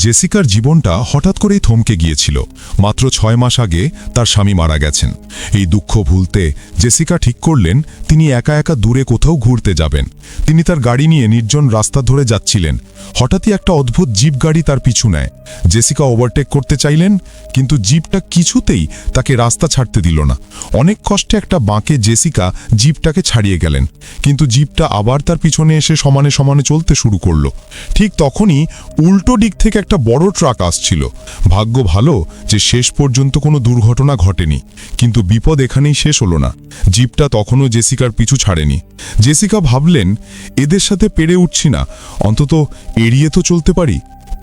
জেসিকার জীবনটা হঠাৎ করেই থমকে গিয়েছিল। মাত্র 6 মাস আগে তার স্বামী মারা গেছেন। এই দুঃখ ভুলতে জেসিকা ঠিক করলেন তিনি একা একা দূরে কোথাও ঘুরতে যাবেন। তিনি তার গাড়ি নিয়ে নির্জন রাস্তা ধরে যাচ্ছিলেন। হঠাৎই একটা অদ্ভুত জিপ গাড়ি তার পিছু নেয়। জেসিকা ওভারটেক করতে চাইলেন, কিন্তু জিপটা কিছুতেই তাকে রাস্তা ছাড়তে দিল না। অনেক কষ্টে একটা বাঁকে জেসিকা জিপটাকে ছাড়িয়ে গেলেন, কিন্তু জিপটা আবার তার পিছনে এসে সমানে সমানে চলতে শুরু করল। ঠিক তখনই উল্টো দিক থেকে একটা বড় ট্রাক আসছিল। ভাগ্য ভালো যে শেষ পর্যন্ত কোনো দুর্ঘটনা ঘটেনি, কিন্তু বিপদ এখানেই শেষ হলো না। জিপটা তখনও জেসিকার পিছু ছাড়েনি। জেসিকা ভাবলেন, এদের সাথে পেরে উঠছি না, অন্তত এড়িয়ে তো চলতে পারি।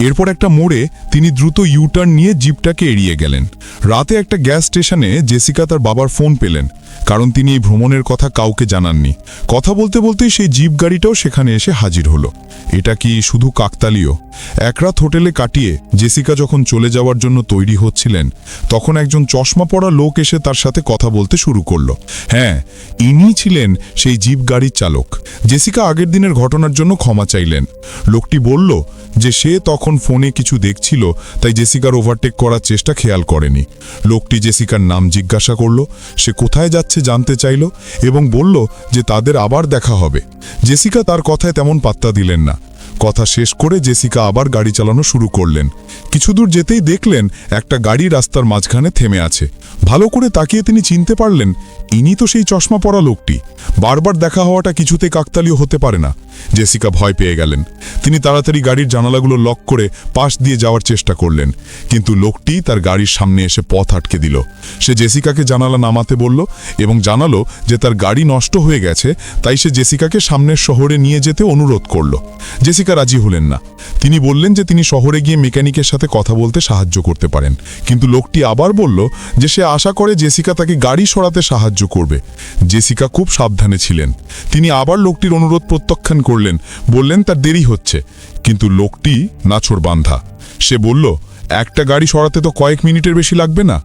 এরপর একটা মোড়ে তিনি দ্রুত ইউটার্ন নিয়ে জিপটাকে এড়িয়ে গেলেন। রাতে একটা গ্যাস স্টেশনে জেসিকা তার বাবার ফোন পেলেন, কারণ তিনি এই ভ্রমণের কথা কাউকে জানাননি। কথা বলতে বলতেই সেই জিপ গাড়িটাও সেখানে এসে হাজির হলো। এটা কি শুধু কাকতালীয়? এক রাত হোটেলে কাটিয়ে জেসিকা যখন চলে যাওয়ার জন্য তৈরি হচ্ছিলেন, তখন একজন চশমা পরা লোক এসে তার সাথে কথা বলতে শুরু করলো। হ্যাঁ, ইনি ছিলেন সেই জিপ গাড়ির চালক। জেসিকা আগের দিনের ঘটনার জন্য ক্ষমা চাইলেন। লোকটি বলল যে সে তখন ফোনে কিছু দেখছিল, তাই জেসিকার ওভারটেক করার চেষ্টা খেয়াল করেনি। লোকটি জেসিকার নাম জিজ্ঞাসা করল, সে কোথায় যাচ্ছে জানতে চাইল এবং বলল যে তাদের আবার দেখা হবে। জেসিকা তার কথায় তেমন পাত্তা দিলেন না। কথা শেষ করে জেসিকা আবার গাড়ি চালানো শুরু করলেন। কিছু দূর যেতেই দেখলেন একটা গাড়ি রাস্তার মাঝখানে থেমে আছে। ভালো করে তাকিয়ে তিনি চিনতে পারলেন ইনি তো সেই চশমা পরা লোকটি। বারবার দেখা হওয়াটা কিছুতেই কাকতালীয় হতে পারে না। জেসিকা ভয় পেয়ে গেলেন। তিনি তাড়াতাড়ি গাড়ির জানালাগুলো লক করে পাশ দিয়ে যাওয়ার চেষ্টা করলেন, কিন্তু লোকটি তার গাড়ির সামনে এসে পথ আটকে দিল। সে জেসিকাকে জানালা নামাতে বলল এবং জানালো যে তার গাড়ি নষ্ট হয়ে গেছে, তাই সে জেসিকাকে সামনের শহরে নিয়ে যেতে অনুরোধ করল। জেসিকা রাজি হলেন না। তিনি বললেন যে তিনি শহরে গিয়ে মেকানিকের সাথে কথা বলতে সাহায্য করতে পারেন, কিন্তু লোকটি আবার বলল যে সে আশা করে জেসিকা তাকে গাড়ি সরাতে সাহায্য করবে। জেসিকা খুব সাবধানে ছিলেন। তিনি আবার লোকটির অনুরোধ প্রত্যাখ্যান করলেন, বললেন তার দেরি হচ্ছে, কিন্তু লোকটি নাছোড়বান্ধা। সে বলল, একটা গাড়ি সরাতে তো কয়েক মিনিটের বেশি লাগবে না।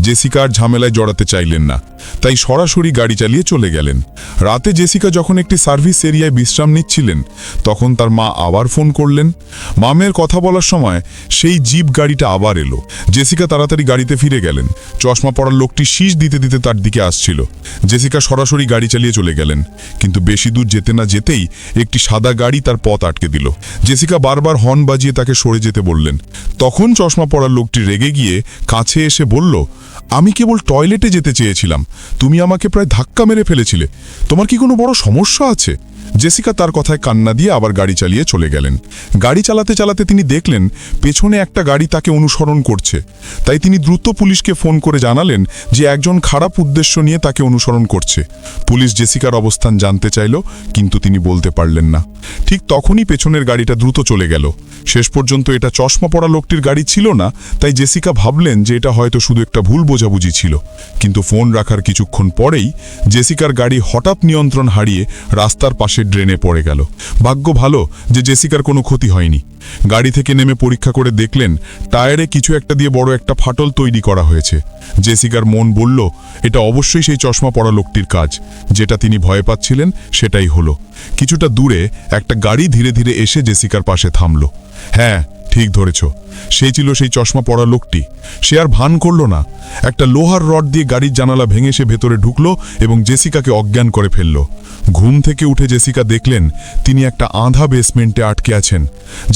জেসিকা আর ঝামেলায় জড়াতে চাইলেন না, তাই সরাসরি গাড়ি চালিয়ে চলে গেলেন। রাতে জেসিকা যখন একটি সার্ভিস এরিয়ায় বিশ্রাম নিচ্ছিলেন, তখন তার মা আবার ফোন করলেন। মামের কথা বলার সময় সেই জিপ গাড়িটা আবার এলো। জেসিকা তাড়াতাড়ি গাড়িতে ফিরে গেলেন। চশমা পরার লোকটি শীষ দিতে দিতে তার দিকে আসছিল। জেসিকা সরাসরি গাড়ি চালিয়ে চলে গেলেন, কিন্তু বেশি দূর যেতে না যেতেই একটি সাদা গাড়ি তার পথ আটকে দিল। জেসিকা বারবার হর্ন বাজিয়ে তাকে সরে যেতে বললেন। তখন চশমা পরার লোকটি রেগে গিয়ে কাছে এসে বলল, আমি কেবল টয়লেটে যেতে চেয়েছিলাম, তুমি আমাকে প্রায় ধাক্কা মেরে ফেলেছিলে, তোমার কি কোনো বড় সমস্যা আছে? জেসিকা তার কথায় কান্না দিয়ে আবার গাড়ি চালিয়ে চলে গেলেন। গাড়ি চালাতে চালাতে তিনি দেখলেন পেছনে একটা গাড়ি তাকে অনুসরণ করছে। তাই তিনি দ্রুত পুলিশকে ফোন করে জানালেন যে একজন খারাপ উদ্দেশ্য নিয়ে তাকে অনুসরণ করছে। পুলিশ জেসিকার অবস্থান জানতে চাইল, কিন্তু তিনি বলতে পারলেন না। ঠিক তখনই পেছনের গাড়িটা দ্রুত চলে গেল। শেষ পর্যন্ত এটা চশমা পরা লোকটির গাড়ি ছিল না, তাই জেসিকা ভাবলেন যে এটা হয়তো শুধু একটা ভুল বোঝাবুঝি ছিল। কিন্তু ফোন রাখার কিছুক্ষণ পরেই জেসিকার গাড়ি হঠাৎ নিয়ন্ত্রণ হারিয়ে রাস্তার পাশে ড্রেনে পড়ে গেল। ভাগ্য ভালো যে জেসিকার কোনো ক্ষতি হয়নি। গাড়ি থেকে নেমে পরীক্ষা করে দেখলেন টায়ারে কিছু একটা দিয়ে বড় একটা ফাটল তৈরি করা হয়েছে। জেসিকার মন বলল এটা অবশ্যই সেই চশমা পরা লোকটির কাজ। যেটা তিনি ভয় পাচ্ছিলেন সেটাই হলো। কিছুটা দূরে একটা গাড়ি ধীরে ধীরে এসে জেসিকার পাশে থামল। হ্যাঁ, ঠিক ধরেছ, সেই ছিল সেই চশমা পরা লোকটি। সে আর ভান করল না। একটা লোহার রড দিয়ে গাড়ির জানালা ভেঙে সে ভেতরে ঢুকলো এবং জেসিকাকে অজ্ঞান করে ফেলল। ঘুম থেকে উঠে জেসিকা দেখলেন তিনি একটা আধা বেসমেন্টে আটকে আছেন।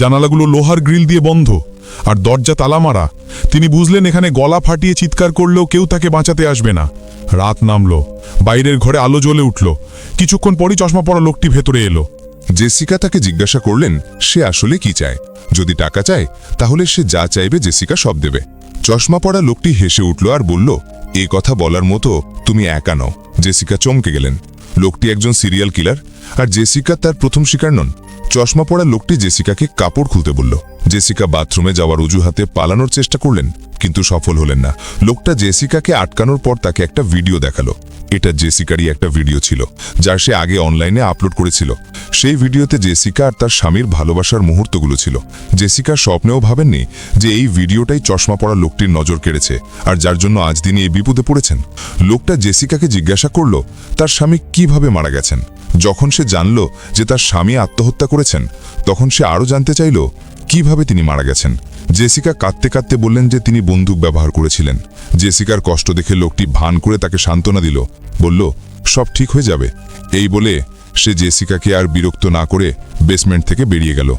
জানালাগুলো লোহার গ্রিল দিয়ে বন্ধ আর দরজা তালা মারা। তিনি বুঝলেন এখানে গলা ফাটিয়ে চিৎকার করলেও কেউ তাকে বাঁচাতে আসবে না। রাত নামল। বাইরের ঘরে আলো জ্বলে উঠল। কিছুক্ষণ পরই চশমা পরা লোকটি ভেতরে এলো। জেসিকা তাকে জিজ্ঞাসা করলেন সে আসলে কি চায়। যদি টাকা চায় তাহলে সে যা চাইবে জেসিকা সব দেবে। চশমা পরা লোকটি হেসে উঠল আর বলল, এই কথা বলার মতো তুমি একা নও। জেসিকা চমকে গেলেন। লোকটি একজন সিরিয়াল কিলার, আর জেসিকা তার প্রথম শিকার নন। চশমা পরা লোকটি জেসিকাকে কাপড় খুলতে বলল। জেসিকা বাথরুমে যাওয়ার অজুহাতে পালানোর চেষ্টা করলেন, কিন্তু সফল হলেন না। লোকটা জেসিকাকে আটকানোর পর তাকে একটা ভিডিও দেখালো। এটা জেসিকারই একটা ভিডিও ছিল, যা সে আগে অনলাইনে আপলোড করেছিল। সেই ভিডিওতে জেসিকা আর তার স্বামীর ভালোবাসার মুহূর্তগুলো ছিল। জেসিকা স্বপ্নেও ভাবেননি যে এই ভিডিওটাই চশমা পরা লোকটির নজর কেড়েছে, আর যার জন্য আজ তিনি এই বিপদে পড়েছেন। লোকটা জেসিকাকে জিজ্ঞাসা করল তার স্বামী কিভাবে মারা গেছেন। যখন সে জানল যে তার স্বামী আত্মহত্যা করেছেন, তখন সে আরও জানতে চাইল কিভাবে তিনি মারা গেছেন। জেসিকা কাঁদতে কাঁদতে বললেন যে তিনি বন্দুক ব্যবহার করেছিলেন। জেসিকার কষ্ট দেখে লোকটি ভান করে তাকে সান্ত্বনা দিল, বলল সব ঠিক হয়ে যাবে। এই বলে সে জেসিকাকে আর বিরক্ত না করে বেসমেন্ট থেকে বেরিয়ে গেল।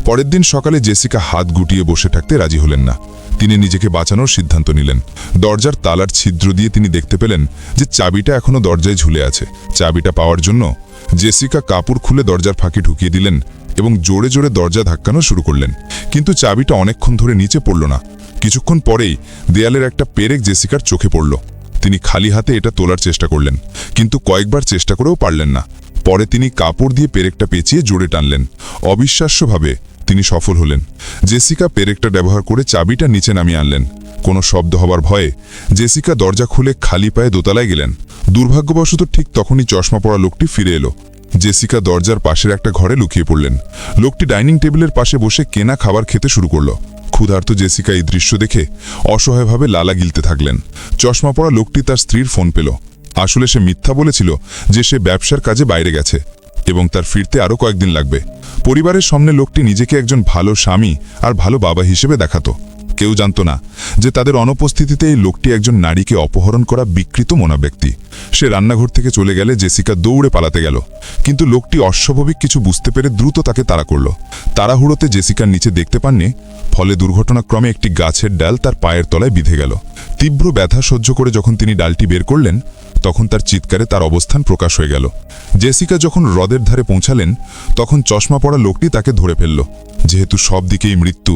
পরের দিন সকালে জেসিকা হাত গুটিয়ে বসে থাকতে রাজি হলেন না। তিনি নিজেকে বাঁচানোর সিদ্ধান্ত নিলেন। দরজার তালার ছিদ্র দিয়ে তিনি দেখতে পেলেন যে চাবিটা এখনো দরজায় ঝুলে আছে। চাবিটা পাওয়ার জন্য জেসিকা কাপড় খুলে দরজার ফাঁকে ঢুকিয়ে দিলেন এবং জোরে জোরে দরজা ধাক্কানো শুরু করলেন। কিন্তু চাবিটা অনেকক্ষণ ধরে নিচে পড়ল না। কিছুক্ষণ পরেই দেয়ালের একটা পেরেক জেসিকার চোখে পড়ল। তিনি খালি হাতে এটা তোলার চেষ্টা করলেন, কিন্তু কয়েকবার চেষ্টা করেও পারলেন না। পরে তিনি কাপড় দিয়ে পেরেকটা পেঁচিয়ে জোরে টানলেন। অবিশ্বাস্যভাবে তিনি সফল হলেন। জেসিকা পেরেকটা ব্যবহার করে চাবিটা নিচে নামিয়ে আনলেন। কোনো শব্দ হবার ভয়ে জেসিকা দরজা খুলে খালি পায়ে দোতলায় গেলেন। দুর্ভাগ্যবশত ঠিক তখনই চশমা পরা লোকটি ফিরে এলো। জেসিকা দরজার পাশের একটা ঘরে লুকিয়ে পড়লেন। লোকটি ডাইনিং টেবিলের পাশে বসে কেনা খাবার খেতে শুরু করল। ক্ষুধার্ত জেসিকা এই দৃশ্য দেখে অসহায়ভাবে লালা গিলতে থাকলেন। চশমা পরা লোকটি তার স্ত্রীর ফোন পেল। আসলে সে মিথ্যা বলেছিল যে সে ব্যবসার কাজে বাইরে গেছে এবং তার ফিরতে আরও কয়েকদিন লাগবে। পরিবারের সামনে লোকটি নিজেকে একজন ভালো স্বামী আর ভালো বাবা হিসেবে দেখাতো। কেউ জানত না যে তাদের অনুপস্থিতিতে এই লোকটি একজন নারীকে অপহরণ করা বিকৃত মনা ব্যক্তি। সে রান্নাঘর থেকে চলে গেলে জেসিকা দৌড়ে পালাতে গেল, কিন্তু লোকটি অস্বাভাবিক কিছু বুঝতে পেরে দ্রুত তাকে তাড়া করল। তাড়াহুড়োতে জেসিকার নিচে দেখতে পাননি, ফলে দুর্ঘটনাক্রমে একটি গাছের ডাল তার পায়ের তলায় বিঁধে গেল। তীব্র ব্যথা সহ্য করে যখন তিনি ডালটি বের করলেন, তখন তার চিৎকারে তার অবস্থান প্রকাশ হয়ে গেল। জেসিকা যখন হ্রদের ধারে পৌঁছালেন, তখন চশমা পরা লোকটি তাকে ধরে ফেলল। যেহেতু সব দিকেই মৃত্যু,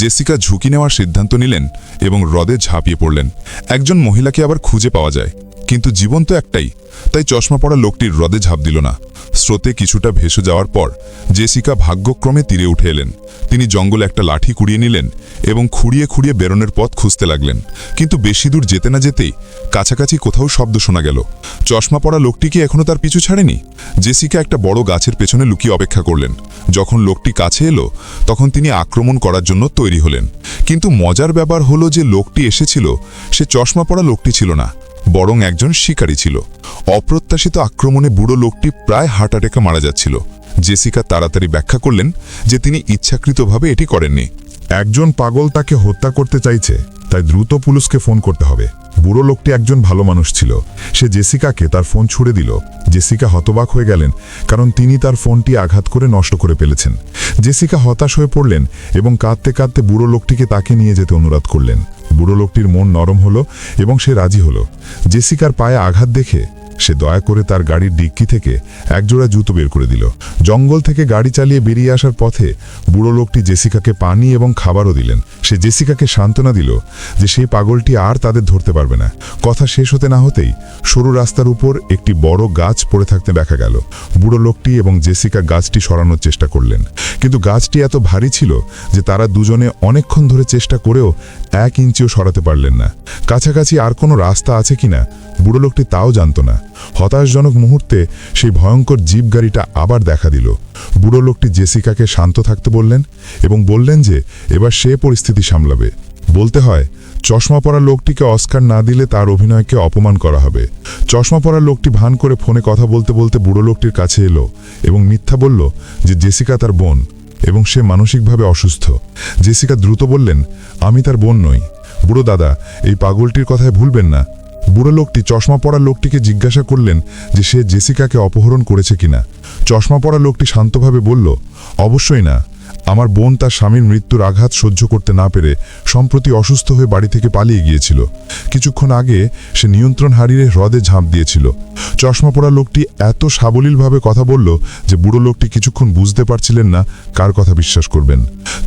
জেসিকা ঝুঁকি নেওয়ার সিদ্ধান্ত নিলেন এবং হ্রদে ঝাঁপিয়ে পড়লেন। একজন মহিলাকে আবার খুঁজে পাওয়া যায়, কিন্তু জীবন তো একটাই, তাই চশমা পরা লোকটির হ্রদে ঝাঁপ দিল না। স্রোতে কিছুটা ভেসে যাওয়ার পর জেসিকা ভাগ্যক্রমে তীরে উঠে এলেন। তিনি জঙ্গলে একটা লাঠি কুড়িয়ে নিলেন এবং খুঁড়িয়ে খুঁড়িয়ে বেরোনোর পথ খুঁজতে লাগলেন। কিন্তু বেশি দূর যেতে না যেতেই কাছাকাছি কোথাও শব্দ শোনা গেল। চশমা পরা লোকটি কি এখনো তার পিছু ছাড়েনি? জেসিকা একটা বড় গাছের পেছনে লুকিয়ে অপেক্ষা করলেন। যখন লোকটি কাছে এলো, তখন তিনি আক্রমণ করার জন্য তৈরি হলেন। কিন্তু মজার ব্যাপার হলো যে লোকটি এসেছিল সে চশমা পরা লোকটি ছিল না, বরং একজন শিকারী ছিল। অপ্রত্যাশিত আক্রমণে বুড়ো লোকটি প্রায় হার্ট অ্যাটাকে মারা যাচ্ছিল। জেসিকা তাড়াতাড়ি ব্যাখ্যা করলেন যে তিনি ইচ্ছাকৃতভাবে এটি করেননি। একজন পাগল তাকে হত্যা করতে চাইছে, তাই দ্রুত পুলিশকে ফোন করতে হবে। বুড়ো লোকটি একজন ভালো মানুষ ছিল। সে জেসিকাকে তার ফোন ছুড়ে দিল। জেসিকা হতবাক হয়ে গেলেন, কারণ তিনি তার ফোনটি আঘাত করে নষ্ট করে ফেলেছেন। জেসিকা হতাশ হয়ে পড়লেন এবং কাঁদতে কাঁদতে বুড়ো লোকটিকে তাকে নিয়ে যেতে অনুরোধ করলেন। বুড়ো লোকটির মন নরম হলো এবং সে রাজি হলো। জেসিকার পায়ে আঘাত দেখে সে দয়া করে তার গাড়ির ডিক্কি থেকে একজোড়া জুতো বের করে দিল। জঙ্গল থেকে গাড়ি চালিয়ে বেরিয়ে আসার পথে বুড়ো লোকটি জেসিকাকে পানি এবং খাবারও দিলেন। সে জেসিকাকে সান্ত্বনা দিল যে সেই পাগলটি আর তাদের ধরতে পারবে না। কথা শেষ হতে না হতেই সরু রাস্তার উপর একটি বড় গাছ পড়ে থাকতে দেখা গেল। বুড়ো লোকটি এবং জেসিকা গাছটি সরানোর চেষ্টা করলেন, কিন্তু গাছটি এত ভারী ছিল যে তারা দুজনে অনেকক্ষণ ধরে চেষ্টা করেও 1 ইঞ্চিও সরাতে পারলেন না। কাছাকাছি আর কোনো রাস্তা আছে কিনা বুড়ো লোকটি তাও জানত না। হতাশজনক মুহূর্তে সেই ভয়ঙ্কর জিপ গাড়িটা আবার দেখা দিল। বুড়ো লোকটি জেসিকাকে শান্ত থাকতে বললেন এবং বললেন যে এবার সে পরিস্থিতি সামলাবে। বলতে হয়, চশমা পরা লোকটিকে অস্কার না দিলে তার অভিনয়কে অপমান করা হবে। চশমা পরা লোকটি ভান করে ফোনে কথা বলতে বলতে বুড়ো লোকটির কাছে এলো এবং মিথ্যা বলল যে জেসিকা তার বোন এবং সে মানসিকভাবে অসুস্থ। জেসিকা দ্রুত বললেন, আমি তার বোন নই। বুড়ো দাদা, এই পাগলটির কথায় ভুলবেন না। বুড়ো লোকটি চশমা পরা লোকটিকে জিজ্ঞাসা করলেন যে সে জেসিকাকে অপহরণ করেছে কিনা। চশমা পরা লোকটি শান্তভাবে বলল, অবশ্যই না। আমার বোন তার স্বামীর মৃত্যুর আঘাত সহ্য করতে না পেরে সম্প্রতি অসুস্থ হয়ে বাড়ি থেকে পালিয়ে গিয়েছিল। কিছুক্ষণ আগে সে নিয়ন্ত্রণ হারিয়ে হ্রদে ঝাঁপ দিয়েছিল। চশমা পরা লোকটি এত সাবলীলভাবে কথা বলল যে বুড়ো লোকটি কিছুক্ষণ বুঝতে পারছিলেন না কার কথা বিশ্বাস করবেন।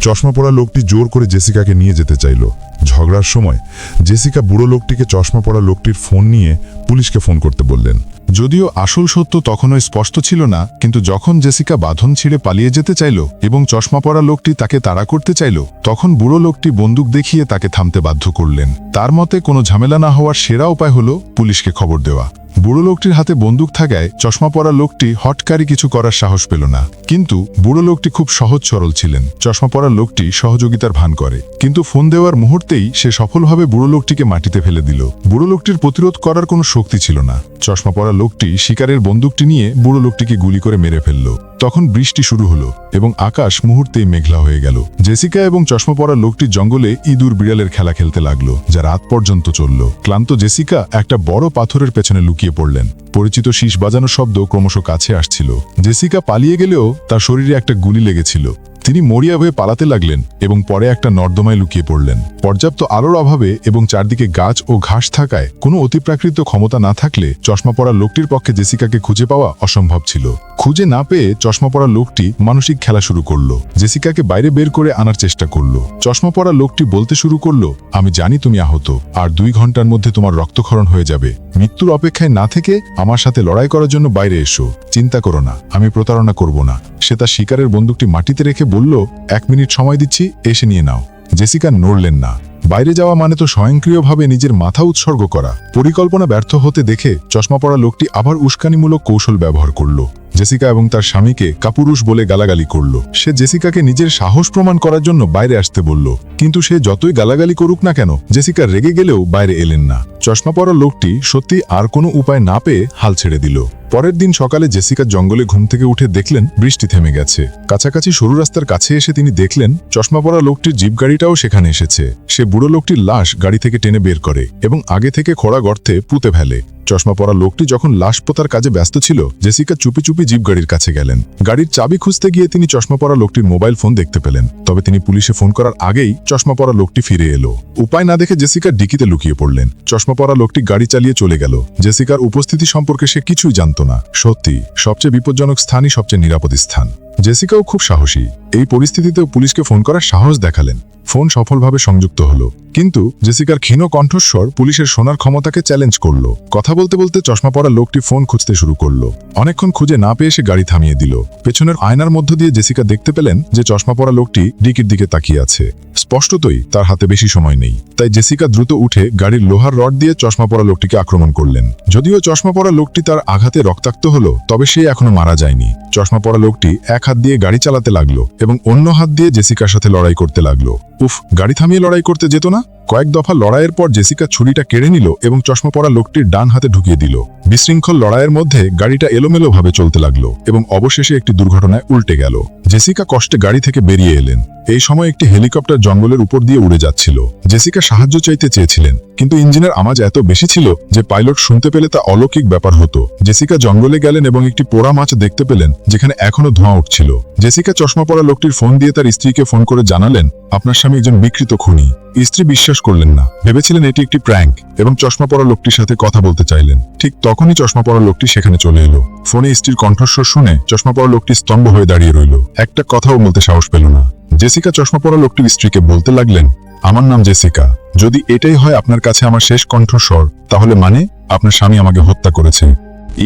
চশমা পরা লোকটি জোর করে জেসিকাকে নিয়ে যেতে চাইল। ঝগড়ার সময় জেসিকা বুড়ো লোকটিকে চশমা পরা লোকটির ফোন নিয়ে পুলিশকে ফোন করতে বললেন। যদিও আসল সত্য তখনও স্পষ্ট ছিল না, কিন্তু যখন জেসিকা বাঁধন ছিঁড়ে পালিয়ে যেতে চাইল এবং চশমা পরা লোকটি তাকে তাড়া করতে চাইল, তখন বুড়ো লোকটি বন্দুক দেখিয়ে তাকে থামতে বাধ্য করলেন। তার মতে কোনো ঝামেলা না হওয়ার সেরা উপায় হলো পুলিশকে খবর দেওয়া। বুড়ো লোকটির হাতে বন্দুক থাকায় চশমা পরা লোকটি হটকারী কিছু করার সাহস পেল না। কিন্তু বুড়ো লোকটি খুব সহজ সরল ছিলেন। চশমা পরা লোকটি সহযোগিতার ভান করে, কিন্তু ফোন দেওয়ার মুহূর্তেই সে সফলভাবে বুড়ো লোকটিকে মাটিতে ফেলে দিল। বুড়ো লোকটির প্রতিরোধ করার কোনো শক্তি ছিল না। চশমা পরা লোকটি শিকারের বন্দুকটি নিয়ে বুড়ো লোকটিকে গুলি করে মেরে ফেলল। তখন বৃষ্টি শুরু হলো এবং আকাশ মুহূর্তেই মেঘলা হয়ে গেল। জেসিকা এবং চশমা পরা লোকটি জঙ্গলে ইঁদুর বিড়ালের খেলা খেলতে লাগলো, যা রাত পর্যন্ত চলল। ক্লান্ত জেসিকা একটা বড় পাথরের পেছনে লুকিয়ে পড়লেন। পরিচিত শীষ বাজানো শব্দ ক্রমশ কাছে আসছিল। জেসিকা পালিয়ে গেলেও তার শরীরে একটা গুলি লেগেছিল। তিনি মরিয়া হয়ে পালাতে লাগলেন এবং পরে একটা নর্দমায় লুকিয়ে পড়লেন। পর্যাপ্ত আলোর অভাবে এবং চারদিকে গাছ ও ঘাস থাকায় কোনো অতিপ্রাকৃত ক্ষমতা না থাকলে চশমা পরা লোকটির পক্ষে জেসিকাকে খুঁজে পাওয়া অসম্ভব ছিল। খুঁজে না পেয়ে চশমা পরা লোকটি মানসিক খেলা শুরু করলো। জেসিকাকে বাইরে বের করে আনার চেষ্টা করলো। চশমা পরা লোকটি বলতে শুরু করলো, আমি জানি তুমি আহত, আর 2 ঘন্টার মধ্যে তোমার রক্তক্ষরণ হয়ে যাবে। মৃত্যুর অপেক্ষায় না থেকে আমার সাথে লড়াই করার জন্য বাইরে এসো। চিন্তা করো না, আমি প্রতারণা করব না। সে তার শিকারের বন্দুকটি মাটিতে রেখে বলল, 1 মিনিট সময় দিচ্ছি, এসে নিয়ে নাও। জেসিকা নড়লেন না। বাইরে যাওয়া মানে তো স্বয়ংক্রিয়ভাবে নিজের মাথা উৎসর্গ করা। পরিকল্পনা ব্যর্থ হতে দেখে চশমা পরা লোকটি আবার উস্কানিমূলক কৌশল ব্যবহার করল। জেসিকা এবং তার স্বামীকে কাপুরুষ বলে গালাগালি করল। সে জেসিকাকে নিজের সাহস প্রমাণ করার জন্য বাইরে আসতে বলল, কিন্তু সে যতই গালাগালি করুক না কেন, জেসিকা রেগে গেলেও বাইরে এলেন না। চশমা পরা লোকটি সত্যি আর কোনো উপায় না পেয়ে হাল ছেড়ে দিল। পরের দিন সকালে জেসিকা জঙ্গলে ঘুম থেকে উঠে দেখলেন বৃষ্টি থেমে গেছে। কাছাকাছি সরু রাস্তার কাছে এসে তিনি দেখলেন চশমা পরা লোকটির জিপ গাড়িটাও সেখানে এসেছে। সে বুড়ো লোকটির লাশ গাড়ি থেকে টেনে বের করে এবং আগে থেকে খোঁড়া গর্তে পুঁতে ফেলে। চশমা পরা লোকটি যখন লাশ পোতার কাজে ব্যস্ত ছিল, জেসিকা চুপি চুপি জিপ গাড়ির কাছে গেলেন। গাড়ির চাবি খুঁজতে গিয়ে তিনি চশমা পরা লোকটির মোবাইল ফোন দেখতে পেলেন। তবে তিনি পুলিশে ফোন করার আগেই চশমা পরা লোকটি ফিরে এলো। উপায় না দেখে জেসিকা ডিকিতে লুকিয়ে পড়লেন। চশমা পরা লোকটি গাড়ি চালিয়ে চলে গেল। জেসিকার উপস্থিতি সম্পর্কে সে কিছুই জানত না। সত্যি, সবচেয়ে বিপজ্জনক স্থানই সবচেয়ে নিরাপদ স্থান। জেসিকাও খুব সাহসী। এই পরিস্থিতিতেও পুলিশকে ফোন করার সাহস দেখালেন। ফোন সফলভাবে সংযুক্ত হলো, কিন্তু জেসিকার ক্ষীণ কণ্ঠস্বর পুলিশের শোনার ক্ষমতাকে চ্যালেঞ্জ করলো। কথা বলতে বলতে চশমা পরা লোকটি ফোন খুঁজতে শুরু করলো। অনেকক্ষণ খুঁজে না পেয়ে সে গাড়ি থামিয়ে দিল। পেছনের আয়নার মধ্য দিয়ে জেসিকা দেখতে পেলেন যে চশমা পরা লোকটি ডিকির দিকে তাকিয়ে আছে। স্পষ্টতই তার হাতে বেশি সময় নেই। তাই জেসিকা দ্রুত উঠে গাড়ির লোহার রড দিয়ে চশমা পরা লোকটিকে আক্রমণ করলেন। যদিও চশমা পরা লোকটি তার আঘাতে রক্তাক্ত হলো, তবে সে এখনো মারা যায়নি। চশমা পরা লোকটি এক হাত দিয়ে গাড়ি চালাতে লাগলো এবং অন্য হাত দিয়ে জেসিকার সাথে লড়াই করতে লাগলো। উফ, গাড়ি থামিয়ে লড়াই করতে যেত না? কয়েক দফা লড়াইয়ের পর জেসিকা ছুরিটা কেড়ে নিল এবং চশমা পরা লোকটির ডান হাতে ঢুকিয়ে দিল। বিশৃঙ্খল লড়াইয়ের মধ্যে গাড়িটা এলোমেলোভাবে চলতে লাগলো এবং অবশেষে একটি দুর্ঘটনায় উল্টে গেল। জেসিকা কষ্টে গাড়ি থেকে বেরিয়ে এলেন। এই সময় একটি হেলিকপ্টার জঙ্গলের উপর দিয়ে উড়ে যাচ্ছিল। জেসিকা সাহায্য চাইতে চেয়েছিলেন, কিন্তু ইঞ্জিনের আওয়াজ এত বেশি ছিল যে পাইলট শুনতে পেলে তা অলৌকিক ব্যাপার হতো। জেসিকা জঙ্গলে গেলেন এবং একটি পোড়া মাছ দেখতে পেলেন যেখানে এখনো ধোঁয়া উঠছিল। জেসিকা চশমা পরা লোকটির ফোন দিয়ে তার স্ত্রীকে ফোন করে জানালেন, আপনার স্বামী একজন বিকৃত খুনি। স্ত্রী বিশ্বাস করলেন না, ভেবেছিলেন এটি একটি প্র্যাঙ্ক এবং চশমা পরা লোকটির সাথে কথা বলতে চাইলেন। ঠিক তখনই চশমা পরা লোকটি সেখানে চলে এলো। ফোনে স্ত্রীর কণ্ঠস্বর শুনে চশমা পরা লোকটি স্তম্ভ হয়ে দাঁড়িয়ে রইল। একটা কথাও বলতে সাহস পেল না। জেসিকা চশমা পরা লোকটির স্ত্রীকে বলতে লাগলেন, আমার নাম জেসিকা। যদি এটাই হয় আপনার কাছে আমার শেষ কণ্ঠস্বর, তাহলে মানে আপনার স্বামী আমাকে হত্যা করেছে।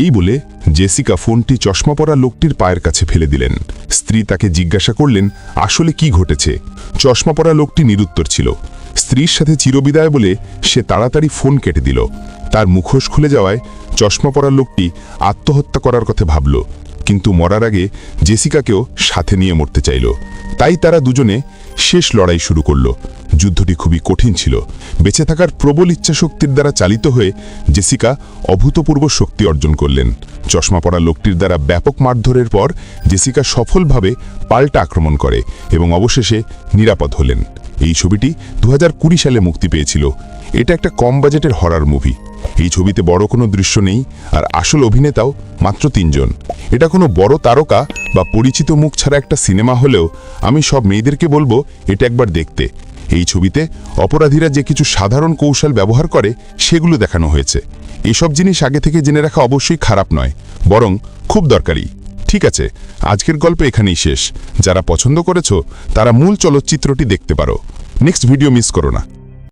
এই বলে জেসিকা ফোনটি চশমা পরা লোকটির পায়ের কাছে ফেলে দিলেন। স্ত্রী তাকে জিজ্ঞাসা করলেন আসলে কি ঘটেছে। চশমা পরা লোকটি নিরুত্তর ছিল। স্ত্রীর সাথে চিরবিদায় বলে সে তাড়াতাড়ি ফোন কেটে দিল। তার মুখোশ খুলে যাওয়ায় চশমা পরা লোকটি আত্মহত্যা করার কথা ভাবল, কিন্তু মরার আগে জেসিকাকেও সাথে নিয়ে মরতে চাইল। তাই তারা দুজনে শেষ লড়াই শুরু করল। যুদ্ধটি খুবই কঠিন ছিল। বেঁচে থাকার প্রবল ইচ্ছাশক্তির দ্বারা চালিত হয়ে জেসিকা অভূতপূর্ব শক্তি অর্জন করলেন। চশমা পরা লোকটির দ্বারা ব্যাপক মারধরের পর জেসিকা সফলভাবে পাল্টা আক্রমণ করে এবং অবশেষে নিরাপদ হলেন। এই ছবিটি 2020 সালে মুক্তি পেয়েছিল। এটা একটা কম বাজেটের হরর মুভি। এই ছবিতে বড় কোনো দৃশ্য নেই, আর আসল অভিনেতাও মাত্র 3 জন। এটা কোনো বড় তারকা বা পরিচিত মুখ ছাড়া একটা সিনেমা হলেও আমি সব মেয়েদেরকে বলবো এটা একবার দেখতে। এই ছবিতে অপরাধীরা যে কিছু সাধারণ কৌশল ব্যবহার করে সেগুলো দেখানো হয়েছে। এসব জিনিস আগে থেকে জেনে রাখা অবশ্যই খারাপ নয়, বরং খুব দরকারি। ঠিক আছে, আজকের গল্প এখানেই শেষ। যারা পছন্দ করেছো তারা মূল চলচ্চিত্রটি দেখতে পারো। নেক্সট ভিডিও মিস করো না।